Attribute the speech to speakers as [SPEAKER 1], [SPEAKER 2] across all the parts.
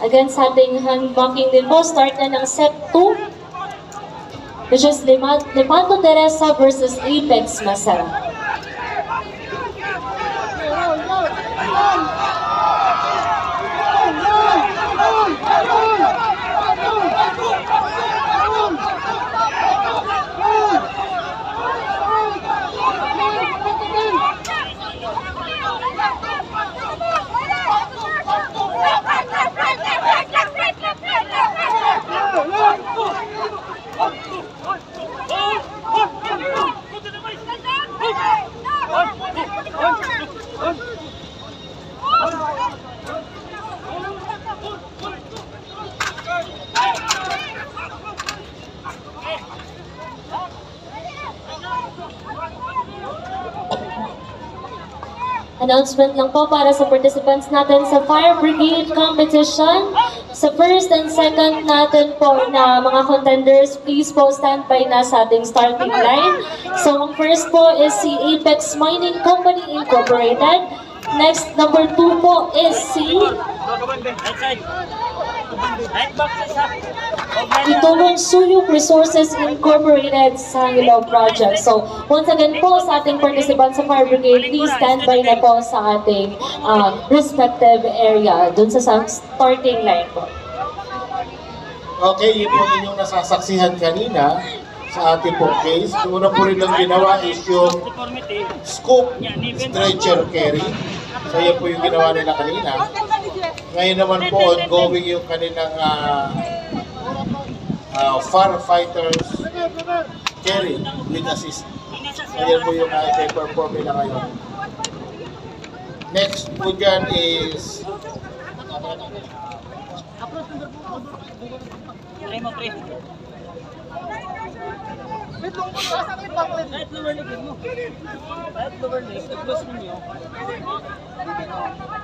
[SPEAKER 1] Again, sa ating hand-marking din po, start na ng set 2, which is Lepanto Teresa versus Apex Masara. Announcement lang po para sa participants natin sa Fire Brigade Competition. Sa first and second natin po na mga contenders, please po stand by na sa ating starting line. So ang first po is si Apex Mining Company Incorporated. Next, number 2 po is si Itulong Suyuk Resources Incorporated sa Hilaw Project. So, once again po sa ating participants sa Fire Brigade, please stand by na po sa ating respective area, dun sa starting line po.
[SPEAKER 2] Okay, yun po inyong nasasaksihan kanina sa ating pong case. Una po rin ang ginawa is yung scoop stretcher carry. So, yan po yung ginawa nila kanina. Ngayon naman po, ongoing yung kanilang firefighters carry with assist. So, yan po yung i-perform nila ngayon. Next po dyan is
[SPEAKER 3] Kahit lower leg mo. Kahit lower leg, close mo nyo.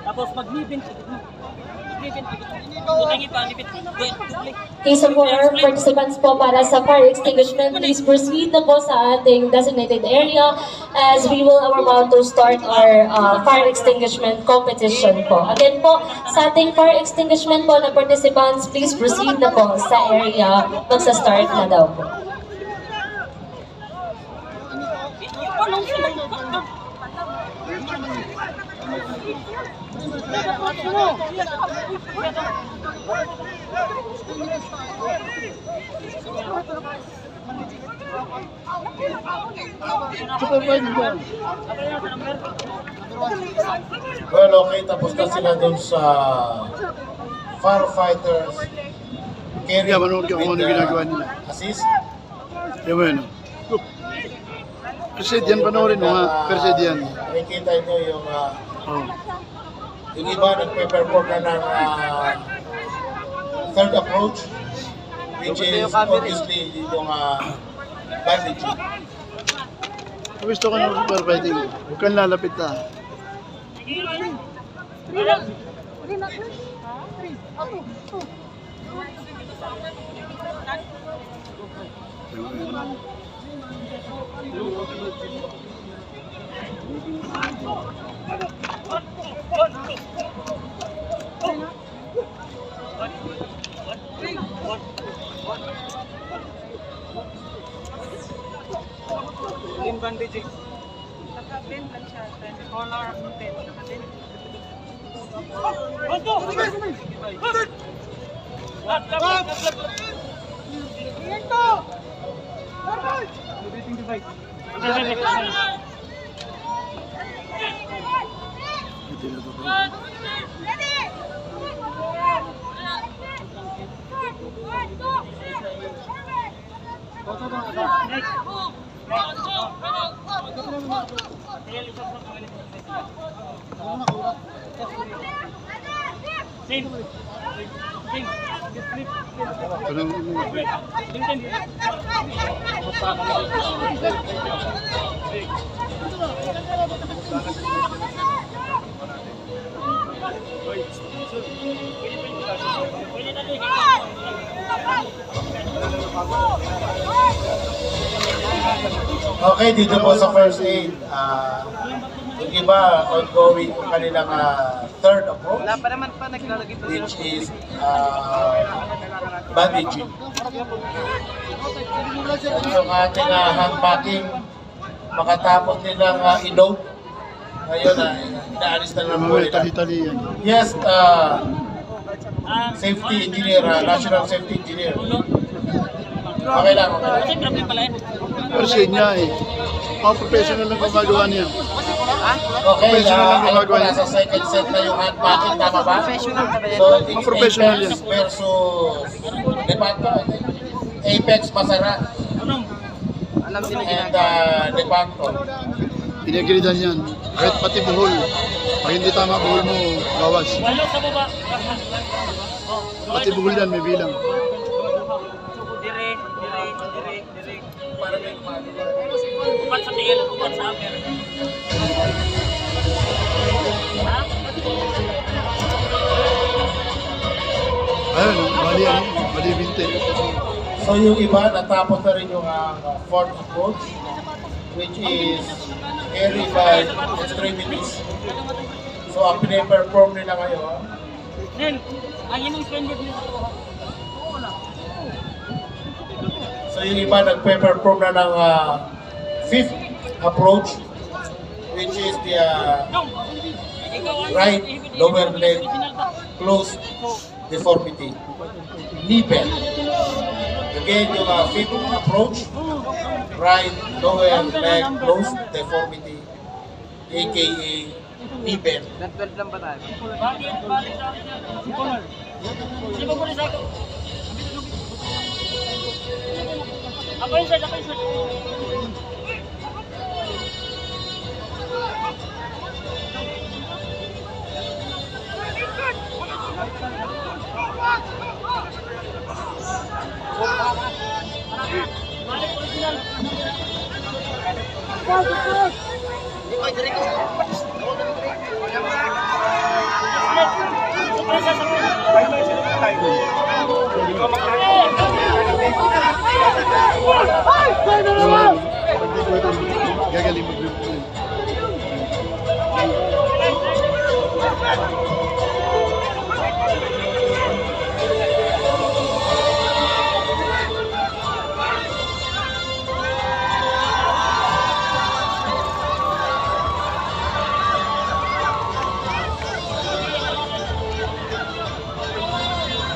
[SPEAKER 3] Tapos mag-nibin sa mo.
[SPEAKER 1] Okay, so for our participants po para sa fire extinguishment, please proceed na po sa ating designated area as we will about to start our fire extinguishment competition po. Again po, sa ating fire extinguishment po na participants, please proceed na po sa area. Magsa-start na daw po.
[SPEAKER 2] well, okay, tapos na sila dun sa firefighters carry
[SPEAKER 4] manood ka kung ano ginagawa nila.
[SPEAKER 2] Assist.
[SPEAKER 4] Yan mo yun. Persedian panoorin mo nga. Persedian.
[SPEAKER 2] Nakikita nyo yung yung iba nagpe-perform na ng third approach, which is obviously yung bandaging.
[SPEAKER 4] Gusto ko ng super fighting. Huwag kang lalapit na.
[SPEAKER 3] Bandaging. Naka-bend lang siya. Collar of 10. Naka-bend.
[SPEAKER 2] Okay, dito po sa first aid. Yung iba, ongoing yung kanilang third approach,
[SPEAKER 3] Wala pa naman pa naglalagay pa
[SPEAKER 2] which is bandaging. Yung ating hand packing, makatapos nilang inote, ngayon inaalis na lang po
[SPEAKER 4] Mga
[SPEAKER 2] nila.
[SPEAKER 4] tali-tali yan.
[SPEAKER 2] Yes, safety engineer, national safety engineer. Okay lang, okay lang.
[SPEAKER 4] Pero siya niya eh. Mga professional lang gumagawa niya.
[SPEAKER 2] Okay,
[SPEAKER 4] Professional lang
[SPEAKER 2] alam ko
[SPEAKER 4] gumagawa niya.
[SPEAKER 2] nasa second set na yung hand packing, tama ba?
[SPEAKER 3] Professional na ba yan?
[SPEAKER 2] So, it's
[SPEAKER 4] Mga professional
[SPEAKER 2] Apex
[SPEAKER 4] yan.
[SPEAKER 2] versus Lepanto. Apex Masara
[SPEAKER 3] Alam nila
[SPEAKER 2] and
[SPEAKER 3] ginagawa.
[SPEAKER 2] Lepanto.
[SPEAKER 4] Pinagilidan yan. Kahit pati buhol. Pag hindi tama buhol mo, bawas. Pati buhol yan, may bilang.
[SPEAKER 3] Dire.
[SPEAKER 2] Para may kumali.
[SPEAKER 3] Upat sa tiil, upat sa amin.
[SPEAKER 4] Ayun, mali ano, mali 20.
[SPEAKER 2] So yung iba, natapos na rin yung fourth approach, which is carried by extremities. So ang pinaperform nila ngayon,
[SPEAKER 3] Nel, ang inong spender nila sa tuwa.
[SPEAKER 2] so yung iba nagpe-perform na ng fifth approach, which is the right lower leg closed deformity, knee bend. Again, yung fifth approach, right lower leg closed deformity, aka knee bend.
[SPEAKER 3] Nag-12 lang ba tayo? Balik sa akin yan. Sino ba muna sa ako? Ako yung sir. Balik original.
[SPEAKER 4] Pag di ko ito, gagaling mag-review.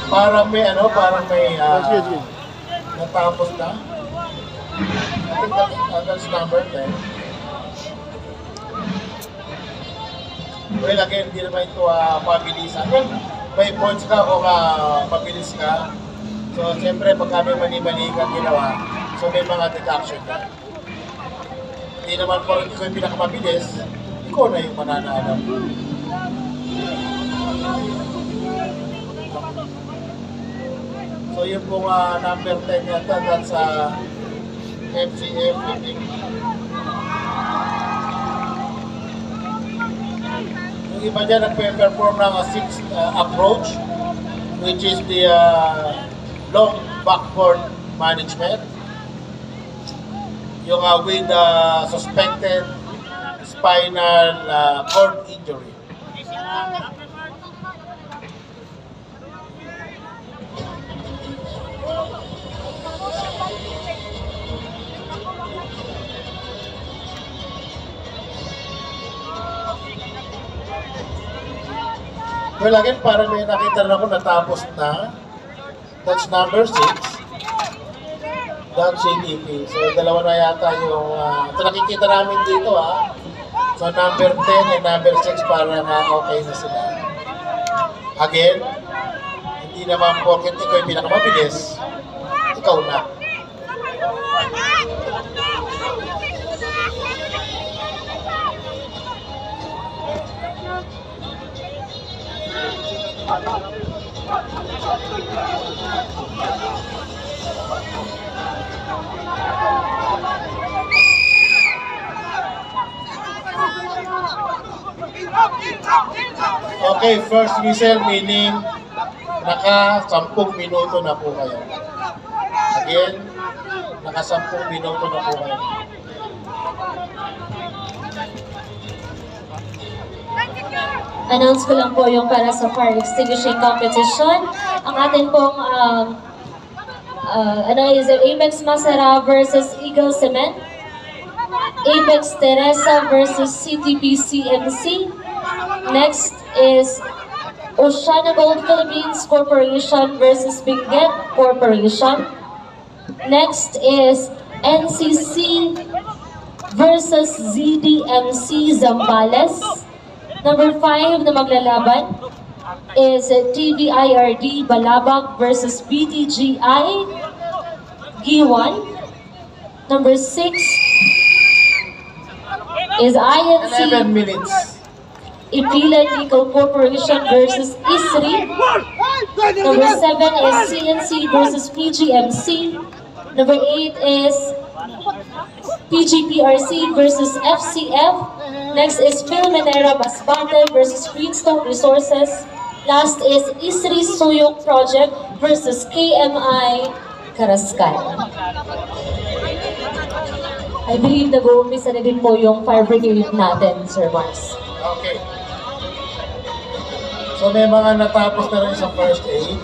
[SPEAKER 2] Parang may
[SPEAKER 4] Sige, sige.
[SPEAKER 2] natapos na. I think that's number 10. Well, again, hindi naman ito pabilisan. Well, may points ka o mabilis ka. So, siyempre, pag kami mali-mali kang ginawa, so may mga deduction ka. Hindi naman po rin ikaw yung pinakamabilis, ikaw na yung mananalo. So, yung pong number 10 yata, that's FCF, I think. Yung iba dyan nagpe-perform ng 6th approach, which is the long backward management. Yung with suspected spinal cord injury. Well, again, parang may nakita na ako natapos na. That's number 6. That's CDP. So, dalawa na yata yung... ito nakikita namin dito, So, number 10 and number 6 parang okay na sila. Again, hindi naman porket ikaw yung pinakamabilis, ikaw na. Okay, first whistle meaning naka 10 minuto na po kayo. Again, naka 10 minuto na po kayo.
[SPEAKER 1] Announce ko lang po yung para sa fire extinguishing competition. Ang atin pong is Apex Masara versus Eagle Cement. Apex Teresa versus CTP CMC. Next is Oceana Gold Philippines Corporation versus Benguet Corporation. Next is NCC versus ZDMC Zambales. Number 5 na maglalaban is TVIRD Balabag versus BTGI Giwan. Number 6 is
[SPEAKER 2] 11
[SPEAKER 1] INC
[SPEAKER 2] minutes.
[SPEAKER 1] Ipilan Nickel Corporation versus ISRI. Number 7 is CNC versus PGMC. Number 8 is PGPRC versus FCF. Next is Philmenera Masbate versus Greenstone Resources. Last is ISRI Suyok Project versus KMI Karaskal. I believe nag-uumpisa na din po yung fire brigade natin, Sir Mars.
[SPEAKER 2] Okay. So may mga natapos na rin sa first aid.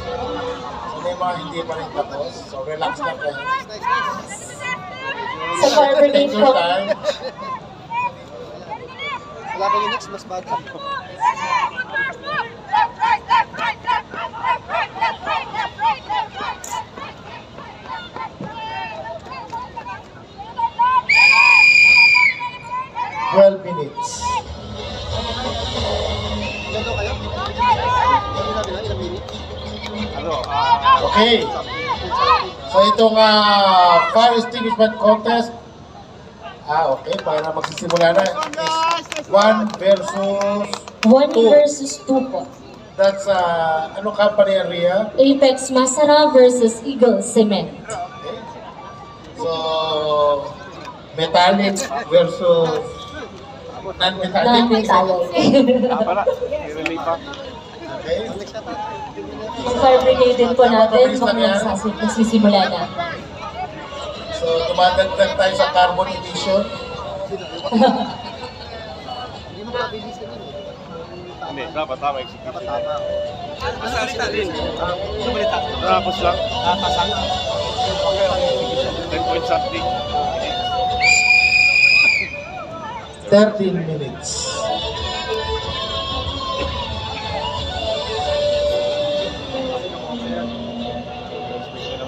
[SPEAKER 2] So may mga hindi pa rin tapos. So relax na kayo.
[SPEAKER 1] Sa fire brigade
[SPEAKER 2] Take your
[SPEAKER 1] po,
[SPEAKER 2] time.
[SPEAKER 5] Wala pa yung next, mas bata.
[SPEAKER 2] 12 minutes.
[SPEAKER 5] Ilan daw kayo? Ilang minutes?
[SPEAKER 2] Okay. So itong fire extinguishment contest, okay, para magsisimula na, is 1 versus
[SPEAKER 1] 1
[SPEAKER 2] 2.
[SPEAKER 1] versus 2 po.
[SPEAKER 2] That's, anong company area?
[SPEAKER 1] Apex Masara versus Eagle Cement.
[SPEAKER 2] Okay. So, metallic versus non-metallic.
[SPEAKER 1] Non-metallic.
[SPEAKER 2] Okay.
[SPEAKER 1] Ang fire brigade din po natin, magsisimula na.
[SPEAKER 2] So, tumatagdag tayo sa carbon emission.
[SPEAKER 5] Hindi mo mabilis na yun.
[SPEAKER 6] Hindi, dapat tama execute.
[SPEAKER 5] Dapat tama.
[SPEAKER 3] Masalita din.
[SPEAKER 6] Tapos lang.
[SPEAKER 3] Kasama.
[SPEAKER 6] 10 point something.
[SPEAKER 2] 13 minutes.